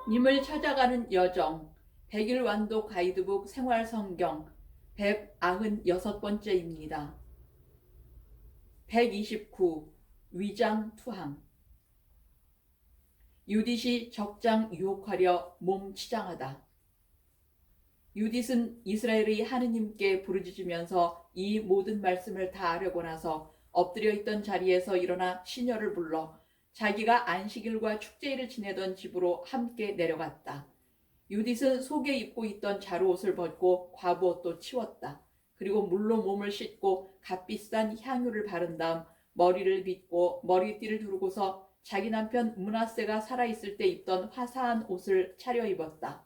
님을 찾아가는 여정 100일 완독 가이드북 생활성경 196번째입니다. 129. 위장 투항. 유딧이 적장 유혹하려 몸 치장하다. 유딧은 이스라엘의 하느님께 부르짖으면서 이 모든 말씀을 다 하려고 나서 엎드려 있던 자리에서 일어나 시녀를 불러 자기가 안식일과 축제일을 지내던 집으로 함께 내려갔다. 유딧은 속에 입고 있던 자루옷을 벗고 과부옷도 치웠다. 그리고 물로 몸을 씻고 값비싼 향유를 바른 다음 머리를 빗고 머리띠를 두르고서 자기 남편 므낫세가 살아있을 때 입던 화사한 옷을 차려입었다.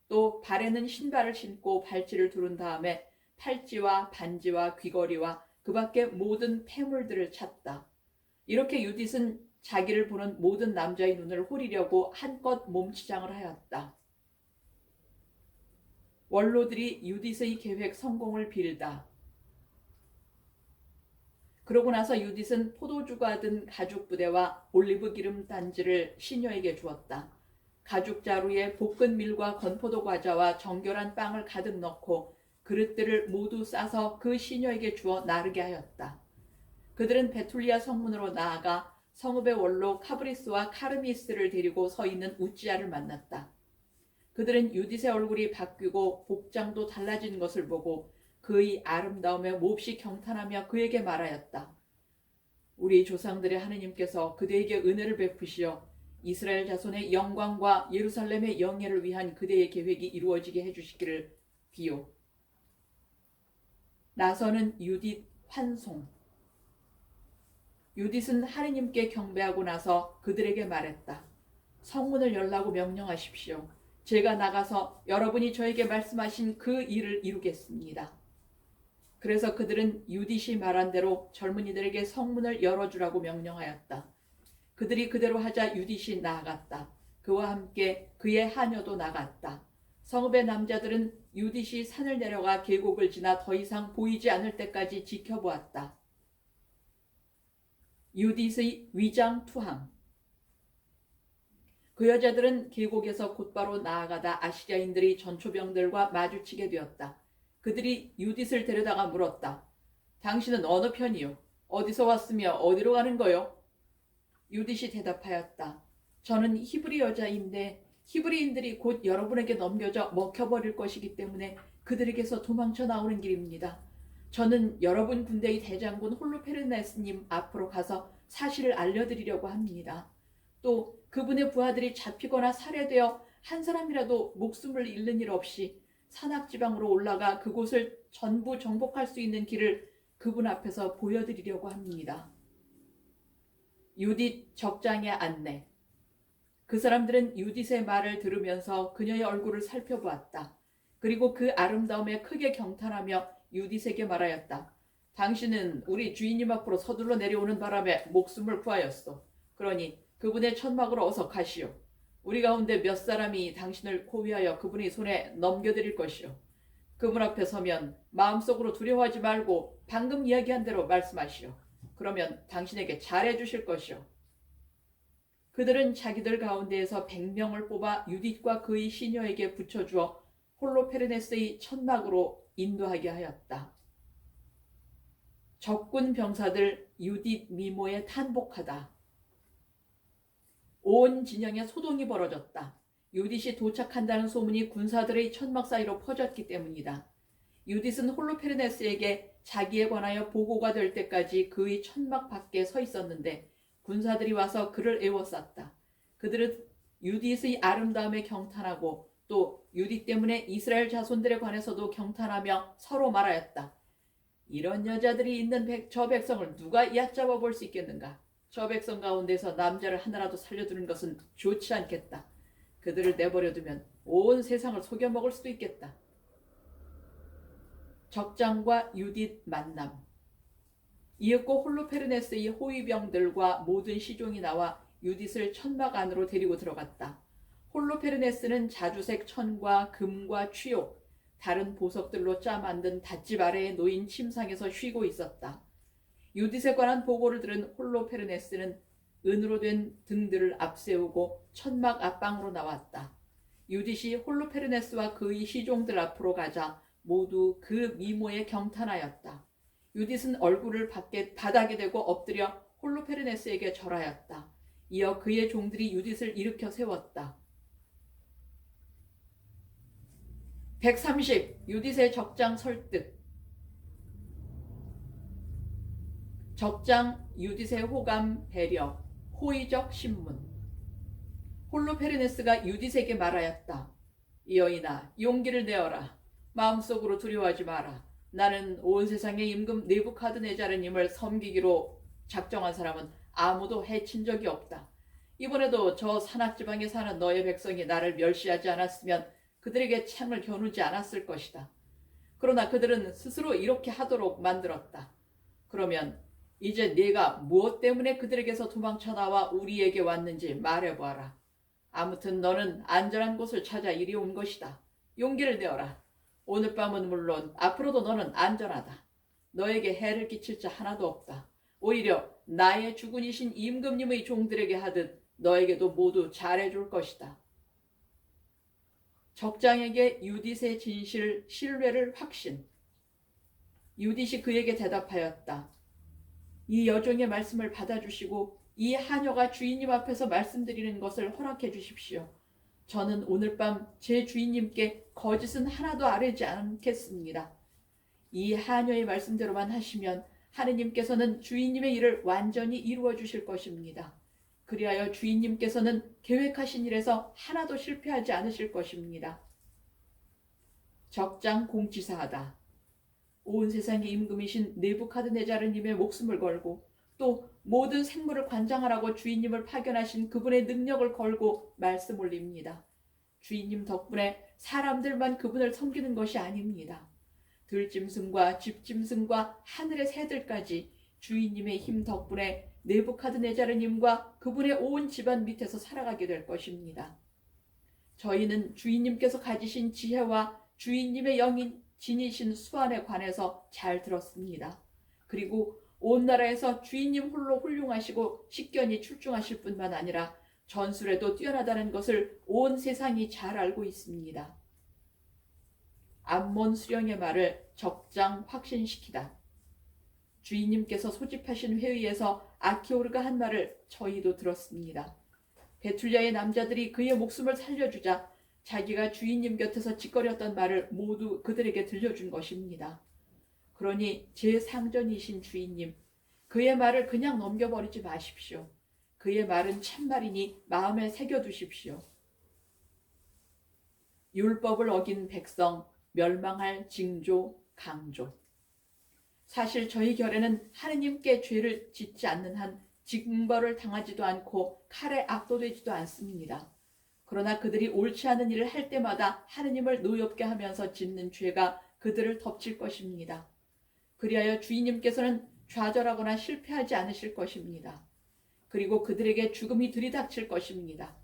또 발에는 신발을 신고 발찌를 두른 다음에 팔찌와 반지와 귀걸이와 그 밖의 모든 폐물들을 찼다. 이렇게 유딧은 자기를 보는 모든 남자의 눈을 홀리려고 한껏 몸치장을 하였다. 원로들이 유딧의 계획 성공을 빌다. 그러고 나서 유딧은 포도주가 든 가죽 부대와 올리브 기름 단지를 시녀에게 주었다. 가죽 자루에 볶은 밀과 건포도 과자와 정결한 빵을 가득 넣고 그릇들을 모두 싸서 그 시녀에게 주어 나르게 하였다. 그들은 베툴리아 성문으로 나아가 성읍의 원로 카브리스와 카르미스를 데리고 서 있는 우찌아를 만났다. 그들은 유딧의 얼굴이 바뀌고 복장도 달라진 것을 보고 그의 아름다움에 몹시 경탄하며 그에게 말하였다. 우리 조상들의 하느님께서 그대에게 은혜를 베푸시어 이스라엘 자손의 영광과 예루살렘의 영예를 위한 그대의 계획이 이루어지게 해주시기를 비요. 나서는 유딧 환송. 유딧은 하느님께 경배하고 나서 그들에게 말했다. 성문을 열라고 명령하십시오. 제가 나가서 여러분이 저에게 말씀하신 그 일을 이루겠습니다. 그래서 그들은 유딧이 말한 대로 젊은이들에게 성문을 열어주라고 명령하였다. 그들이 그대로 하자 유딧이 나아갔다. 그와 함께 그의 하녀도 나갔다. 성읍의 남자들은 유딧이 산을 내려가 계곡을 지나 더 이상 보이지 않을 때까지 지켜보았다. 유딧의 위장 투항. 그 여자들은 계곡에서 곧바로 나아가다 아시리아인들이 전초병들과 마주치게 되었다. 그들이 유딧을 데려다가 물었다. 당신은 어느 편이요? 어디서 왔으며 어디로 가는 거요? 유딧이 대답하였다. 저는 히브리 여자인데 히브리인들이 곧 여러분에게 넘겨져 먹혀버릴 것이기 때문에 그들에게서 도망쳐 나오는 길입니다. 저는 여러분 군대의 대장군 홀로페르네스님 앞으로 가서 사실을 알려드리려고 합니다. 또 그분의 부하들이 잡히거나 살해되어 한 사람이라도 목숨을 잃는 일 없이 산악지방으로 올라가 그곳을 전부 정복할 수 있는 길을 그분 앞에서 보여드리려고 합니다. 유딧 적장의 안내. 그 사람들은 유딧의 말을 들으면서 그녀의 얼굴을 살펴보았다. 그리고 그 아름다움에 크게 경탄하며 유딧에게 말하였다. 당신은 우리 주인님 앞으로 서둘러 내려오는 바람에 목숨을 구하였소. 그러니 그분의 천막으로 어서 가시오. 우리 가운데 몇 사람이 당신을 호위하여 그분의 손에 넘겨드릴 것이오. 그분 앞에 서면 마음속으로 두려워하지 말고 방금 이야기한 대로 말씀하시오. 그러면 당신에게 잘해주실 것이오. 그들은 자기들 가운데에서 100명을 뽑아 유딧과 그의 시녀에게 붙여주어 홀로페르네스의 천막으로 인도하게 하였다. 적군 병사들 유딧 미모에 탄복하다. 온 진영에 소동이 벌어졌다. 유딧이 도착한다는 소문이 군사들의 천막 사이로 퍼졌기 때문이다. 유딧은 홀로페르네스에게 자기에 관하여 보고가 될 때까지 그의 천막 밖에 서 있었는데 군사들이 와서 그를 에워쌌다. 그들은 유딧의 아름다움에 경탄하고 또 유딧 때문에 이스라엘 자손들에 관해서도 경탄하며 서로 말하였다. 이런 여자들이 있는 저 백성을 누가 얕잡아 볼 수 있겠는가? 저 백성 가운데서 남자를 하나라도 살려두는 것은 좋지 않겠다. 그들을 내버려두면 온 세상을 속여먹을 수도 있겠다. 적장과 유딧 만남. 이윽고 홀로페르네스의 호위병들과 모든 시종이 나와 유딧을 천막 안으로 데리고 들어갔다. 홀로페르네스는 자주색 천과 금과 취욕, 다른 보석들로 짜 만든 닷집 아래에 놓인 침상에서 쉬고 있었다. 유딧에 관한 보고를 들은 홀로페르네스는 은으로 된 등들을 앞세우고 천막 앞방으로 나왔다. 유딧이 홀로페르네스와 그의 시종들 앞으로 가자 모두 그 미모에 경탄하였다. 유딧은 얼굴을 바닥에 대고 엎드려 홀로페르네스에게 절하였다. 이어 그의 종들이 유딧을 일으켜 세웠다. 130. 유딧의 적장 설득. 적장 유딧의 호감 배려. 호의적 신문. 홀로페르네스가 유딧에게 말하였다. 이 여인아, 용기를 내어라. 마음속으로 두려워하지 마라. 나는 온 세상의 임금 네부카드네자르님을 섬기기로 작정한 사람은 아무도 해친 적이 없다. 이번에도 저 산악지방에 사는 너의 백성이 나를 멸시하지 않았으면 그들에게 창을 겨누지 않았을 것이다. 그러나 그들은 스스로 이렇게 하도록 만들었다. 그러면 이제 네가 무엇 때문에 그들에게서 도망쳐 나와 우리에게 왔는지 말해보아라. 아무튼 너는 안전한 곳을 찾아 이리 온 것이다. 용기를 내어라. 오늘 밤은 물론 앞으로도 너는 안전하다. 너에게 해를 끼칠 자 하나도 없다. 오히려 나의 주군이신 임금님의 종들에게 하듯 너에게도 모두 잘해줄 것이다. 적장에게 유딧의 진실, 신뢰를 확신. 유딧이 그에게 대답하였다. 이 여종의 말씀을 받아주시고 이 하녀가 주인님 앞에서 말씀드리는 것을 허락해 주십시오. 저는 오늘 밤 제 주인님께 거짓은 하나도 아뢰지 않겠습니다. 이 하녀의 말씀대로만 하시면 하느님께서는 주인님의 일을 완전히 이루어 주실 것입니다. 그리하여 주인님께서는 계획하신 일에서 하나도 실패하지 않으실 것입니다. 적장 공치사하다. 온 세상의 임금이신 네부카드네자르님의 목숨을 걸고 또 모든 생물을 관장하라고 주인님을 파견하신 그분의 능력을 걸고 말씀 올립니다. 주인님 덕분에 사람들만 그분을 섬기는 것이 아닙니다. 들짐승과 집짐승과 하늘의 새들까지 주인님의 힘 덕분에 네부카드네자르님과 그분의 온 집안 밑에서 살아가게 될 것입니다. 저희는 주인님께서 가지신 지혜와 주인님의 영인 지니신 수완에 관해서 잘 들었습니다. 그리고 온 나라에서 주인님 홀로 훌륭하시고 식견이 출중하실 뿐만 아니라 전술에도 뛰어나다는 것을 온 세상이 잘 알고 있습니다. 암몬 수령의 말을 적장 확신시키다. 주인님께서 소집하신 회의에서 아키오르가 한 말을 저희도 들었습니다. 베툴리아의 남자들이 그의 목숨을 살려주자 자기가 주인님 곁에서 짓거렸던 말을 모두 그들에게 들려준 것입니다. 그러니 제 상전이신 주인님, 그의 말을 그냥 넘겨버리지 마십시오. 그의 말은 참말이니 마음에 새겨두십시오. 율법을 어긴 백성, 멸망할 징조, 강조. 사실 저희 결에는 하느님께 죄를 짓지 않는 한 징벌을 당하지도 않고 칼에 압도되지도 않습니다. 그러나 그들이 옳지 않은 일을 할 때마다 하느님을 노엽게 하면서 짓는 죄가 그들을 덮칠 것입니다. 그리하여 주인님께서는 좌절하거나 실패하지 않으실 것입니다. 그리고 그들에게 죽음이 들이닥칠 것입니다.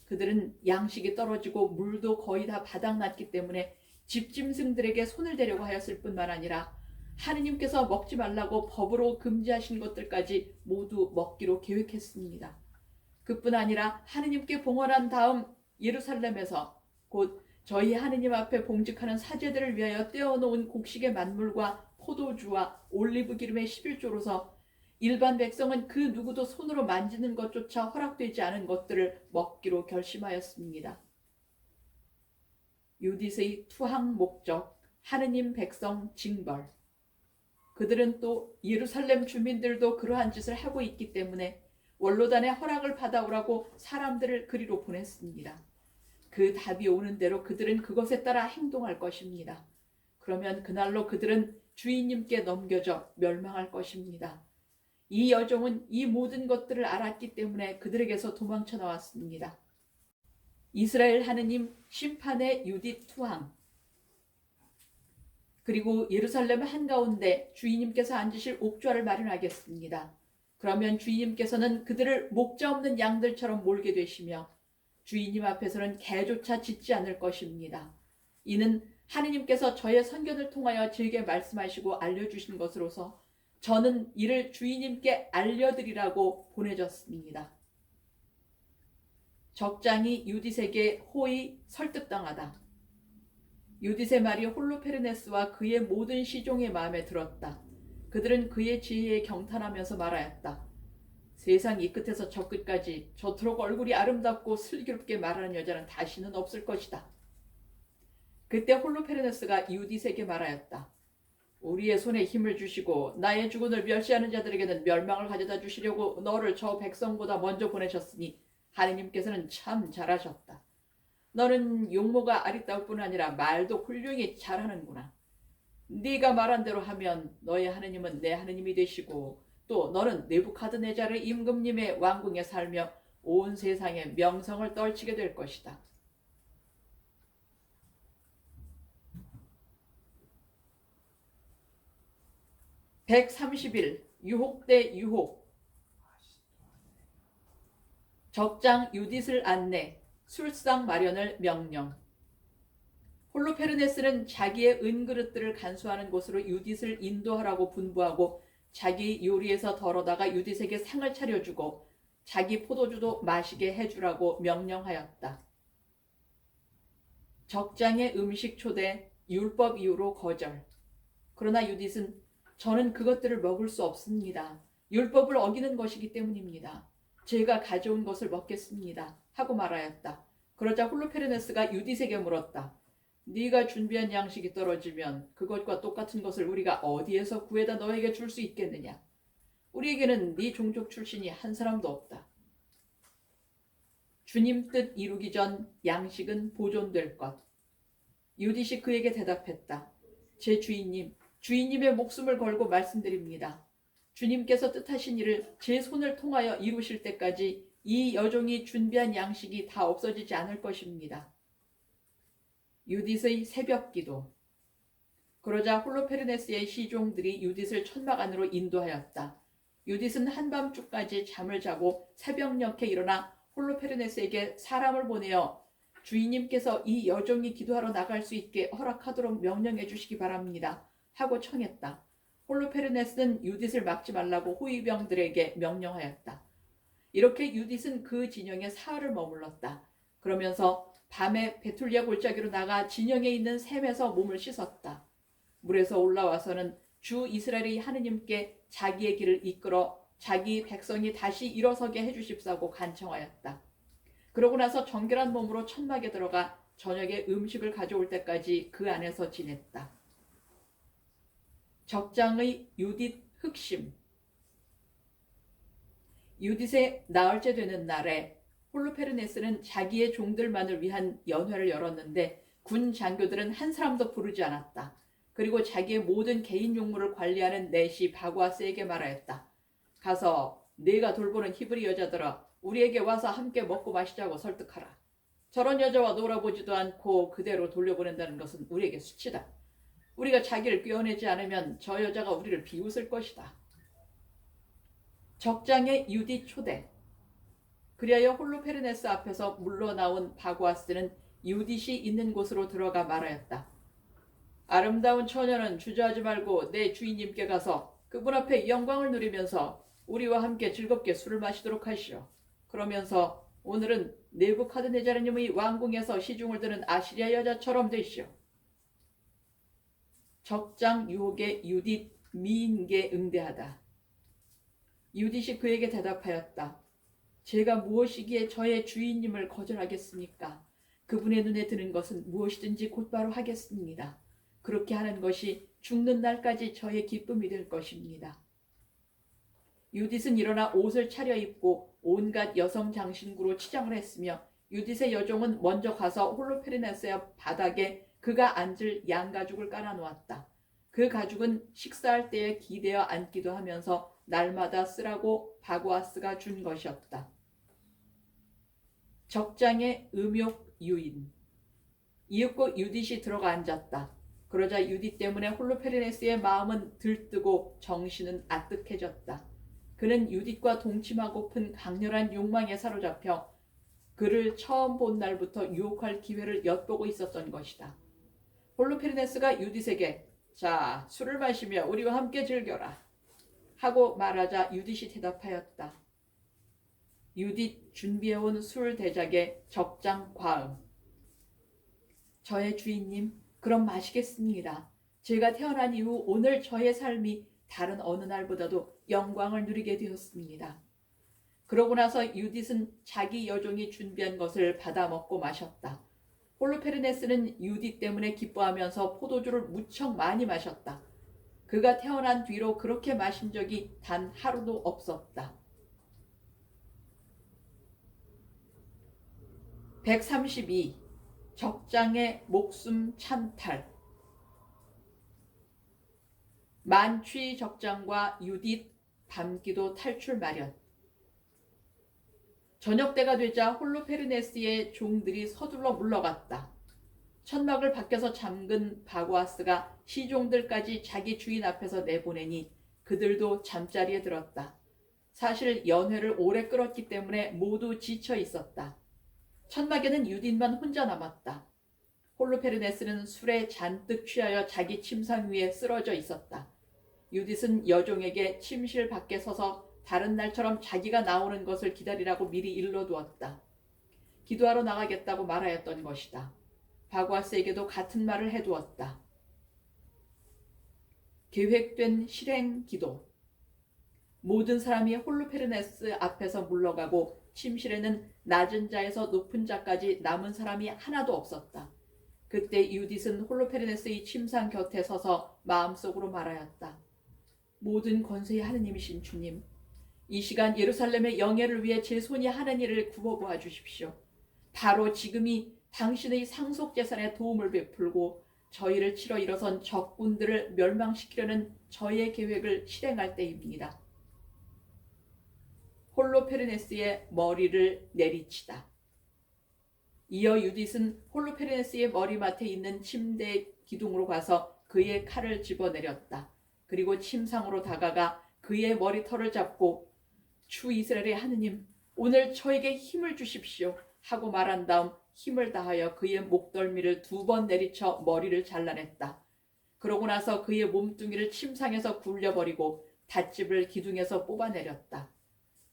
그들은 양식이 떨어지고 물도 거의 다 바닥났기 때문에 집짐승들에게 손을 대려고 하였을 뿐만 아니라 하느님께서 먹지 말라고 법으로 금지하신 것들까지 모두 먹기로 계획했습니다. 그뿐 아니라 하느님께 봉헌한 다음 예루살렘에서 곧 저희 하느님 앞에 봉직하는 사제들을 위하여 떼어놓은 곡식의 만물과 포도주와 올리브 기름의 11조로서 일반 백성은 그 누구도 손으로 만지는 것조차 허락되지 않은 것들을 먹기로 결심하였습니다. 유딧의 투항 목적, 하느님 백성 징벌. 그들은 또 예루살렘 주민들도 그러한 짓을 하고 있기 때문에 원로단의 허락을 받아오라고 사람들을 그리로 보냈습니다. 그 답이 오는 대로 그들은 그것에 따라 행동할 것입니다. 그러면 그날로 그들은 주인님께 넘겨져 멸망할 것입니다. 이 여종은 이 모든 것들을 알았기 때문에 그들에게서 도망쳐 나왔습니다. 이스라엘 하느님 심판의 유딧 투항. 그리고 예루살렘 한가운데 주인님께서 앉으실 옥좌를 마련하겠습니다. 그러면 주인님께서는 그들을 목자 없는 양들처럼 몰게 되시며 주인님 앞에서는 개조차 짖지 않을 것입니다. 이는 하느님께서 저의 선견을 통하여 제게 말씀하시고 알려주신 것으로서 저는 이를 주인님께 알려드리라고 보내졌습니다. 적장이 유디스에게 호의 설득당하다. 유디스의 말이 홀로페르네스와 그의 모든 시종의 마음에 들었다. 그들은 그의 지혜에 경탄하면서 말하였다. 세상 이 끝에서 저 끝까지 저토록 얼굴이 아름답고 슬기롭게 말하는 여자는 다시는 없을 것이다. 그때 홀로페르네스가 유디스에게 말하였다. 우리의 손에 힘을 주시고 나의 주군을 멸시하는 자들에게는 멸망을 가져다 주시려고 너를 저 백성보다 먼저 보내셨으니 하느님께서는 참 잘하셨다. 너는 용모가 아리따울 뿐 아니라 말도 훌륭히 잘하는구나. 네가 말한 대로 하면 너의 하느님은 내 하느님이 되시고 또 너는 느부갓네살의 임금님의 왕궁에 살며 온 세상에 명성을 떨치게 될 것이다. (130일) 유혹 대 유혹. 적장 유딧을 안내, 술상 마련을 명령. 홀로페르네스는 자기의 은그릇들을 간수하는 곳으로 유딧을 인도하라고 분부하고 자기 요리에서 덜어다가 유딧에게 상을 차려주고 자기 포도주도 마시게 해주라고 명령하였다. 적장의 음식 초대, 율법 이후로 거절. 그러나 유딧은 저는 그것들을 먹을 수 없습니다. 율법을 어기는 것이기 때문입니다. 제가 가져온 것을 먹겠습니다. 하고 말하였다. 그러자 홀로페르네스가 유딧에게 물었다. 네가 준비한 양식이 떨어지면 그것과 똑같은 것을 우리가 어디에서 구해다 너에게 줄 수 있겠느냐? 우리에게는 네 종족 출신이 한 사람도 없다. 주님 뜻 이루기 전 양식은 보존될 것. 유딧이 그에게 대답했다. 제 주인님의 목숨을 걸고 말씀드립니다. 주님께서 뜻하신 일을 제 손을 통하여 이루실 때까지 이 여종이 준비한 양식이 다 없어지지 않을 것입니다. 유딧의 새벽기도. 그러자 홀로페르네스의 시종들이 유딧을 천막 안으로 인도하였다. 유딧은 한밤중까지 잠을 자고 새벽녘에 일어나 홀로페르네스에게 사람을 보내어 주인님께서 이 여종이 기도하러 나갈 수 있게 허락하도록 명령해 주시기 바랍니다. 하고 청했다. 홀로페르네스는 유딧을 막지 말라고 호위병들에게 명령하였다. 이렇게 유딧은 그 진영에 사흘을 머물렀다. 그러면서 밤에 베툴리아 골짜기로 나가 진영에 있는 샘에서 몸을 씻었다. 물에서 올라와서는 주 이스라엘의 하느님께 자기의 길을 이끌어 자기 백성이 다시 일어서게 해주십사고 간청하였다. 그러고 나서 정결한 몸으로 천막에 들어가 저녁에 음식을 가져올 때까지 그 안에서 지냈다. 적장의 유딧 흑심. 유딧의 나흘째 되는 날에 홀로페르네스는 자기의 종들만을 위한 연회를 열었는데 군 장교들은 한 사람도 부르지 않았다. 그리고 자기의 모든 개인 용무를 관리하는 내시 바구아스에게 말하였다. 가서 네가 돌보는 히브리 여자들아 우리에게 와서 함께 먹고 마시자고 설득하라. 저런 여자와 놀아보지도 않고 그대로 돌려보낸다는 것은 우리에게 수치다. 우리가 자기를 꿰어내지 않으면 저 여자가 우리를 비웃을 것이다. 적장의 유딧 초대. 그리하여 홀로페르네스 앞에서 물러나온 바구아스는 유딧이 있는 곳으로 들어가 말하였다. 아름다운 처녀는 주저하지 말고 내 주인님께 가서 그분 앞에 영광을 누리면서 우리와 함께 즐겁게 술을 마시도록 하시오. 그러면서 오늘은 느부갓네살님의 왕궁에서 시중을 드는 아시리아 여자처럼 되시오. 적장 유혹에 유딧 미인께 응대하다. 유딧이 그에게 대답하였다. 제가 무엇이기에 저의 주인님을 거절하겠습니까? 그분의 눈에 드는 것은 무엇이든지 곧바로 하겠습니다. 그렇게 하는 것이 죽는 날까지 저의 기쁨이 될 것입니다. 유딧은 일어나 옷을 차려입고 온갖 여성 장신구로 치장을 했으며 유딧의 여종은 먼저 가서 홀로페르네스의 바닥에 그가 앉을 양가죽을 깔아놓았다. 그 가죽은 식사할 때에 기대어 앉기도 하면서 날마다 쓰라고 바구아스가 준 것이었다. 적장의 음욕 유인. 이윽고 유딧이 들어가 앉았다. 그러자 유딧 때문에 홀로페르네스의 마음은 들뜨고 정신은 아뜩해졌다. 그는 유딧과 동침하고픈 강렬한 욕망에 사로잡혀 그를 처음 본 날부터 유혹할 기회를 엿보고 있었던 것이다. 홀로페르네스가 유딧에게 자, 술을 마시며 우리와 함께 즐겨라 하고 말하자 유딧이 대답하였다. 유딧 준비해온 술 대작에 적장 과음. 저의 주인님, 그럼 마시겠습니다. 제가 태어난 이후 오늘 저의 삶이 다른 어느 날보다도 영광을 누리게 되었습니다. 그러고 나서 유딧은 자기 여종이 준비한 것을 받아 먹고 마셨다. 홀로페르네스는 유딧 때문에 기뻐하면서 포도주를 무척 많이 마셨다. 그가 태어난 뒤로 그렇게 마신 적이 단 하루도 없었다. 132. 적장의 목숨 찬탈. 만취 적장과 유딧 밤기도 탈출 마련. 저녁때가 되자 홀로페르네스의 종들이 서둘러 물러갔다. 천막을 밖에서 잠근 바고아스가 시종들까지 자기 주인 앞에서 내보내니 그들도 잠자리에 들었다. 사실 연회를 오래 끌었기 때문에 모두 지쳐 있었다. 천막에는 유딧만 혼자 남았다. 홀로페르네스는 술에 잔뜩 취하여 자기 침상 위에 쓰러져 있었다. 유딧은 여종에게 침실 밖에 서서 다른 날처럼 자기가 나오는 것을 기다리라고 미리 일러두었다. 기도하러 나가겠다고 말하였던 것이다. 바고아스에게도 같은 말을 해두었다. 계획된 실행 기도. 모든 사람이 홀로페르네스 앞에서 물러가고 침실에는 낮은 자에서 높은 자까지 남은 사람이 하나도 없었다. 그때 유딧은 홀로페르네스의 침상 곁에 서서 마음속으로 말하였다. 모든 권세의 하느님이신 주님, 이 시간 예루살렘의 영예를 위해 제 손이 하는 일을 굽어보아 주십시오. 바로 지금이 당신의 상속재산에 도움을 베풀고 저희를 치러 일어선 적군들을 멸망시키려는 저의 계획을 실행할 때입니다. 홀로페르네스의 머리를 내리치다. 이어 유딧은 홀로페르네스의 머리맡에 있는 침대 기둥으로 가서 그의 칼을 집어내렸다. 그리고 침상으로 다가가 그의 머리털을 잡고 주 이스라엘의 하느님, 오늘 저에게 힘을 주십시오 하고 말한 다음 힘을 다하여 그의 목덜미를 2번 내리쳐 머리를 잘라냈다. 그러고 나서 그의 몸뚱이를 침상에서 굴려버리고 닷집을 기둥에서 뽑아내렸다.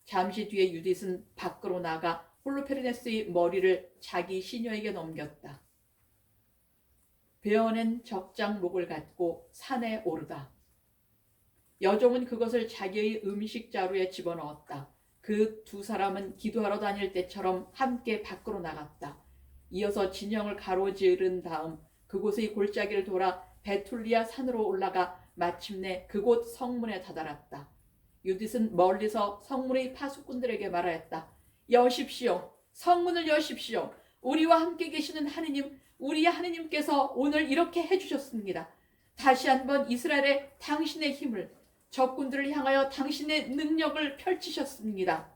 잠시 뒤에 유딧은 밖으로 나가 홀로페르네스의 머리를 자기 시녀에게 넘겼다. 베어낸 적장목을 갖고 산에 오르다. 여종은 그것을 자기의 음식 자루에 집어넣었다. 그 두 사람은 기도하러 다닐 때처럼 함께 밖으로 나갔다. 이어서 진영을 가로지른 다음 그곳의 골짜기를 돌아 베툴리아 산으로 올라가 마침내 그곳 성문에 다다랐다. 유딧은 멀리서 성문의 파수꾼들에게 말하였다. 여십시오. 성문을 여십시오. 우리와 함께 계시는 하느님, 우리의 하느님께서 오늘 이렇게 해주셨습니다. 다시 한번 이스라엘의 당신의 힘을, 적군들을 향하여 당신의 능력을 펼치셨습니다.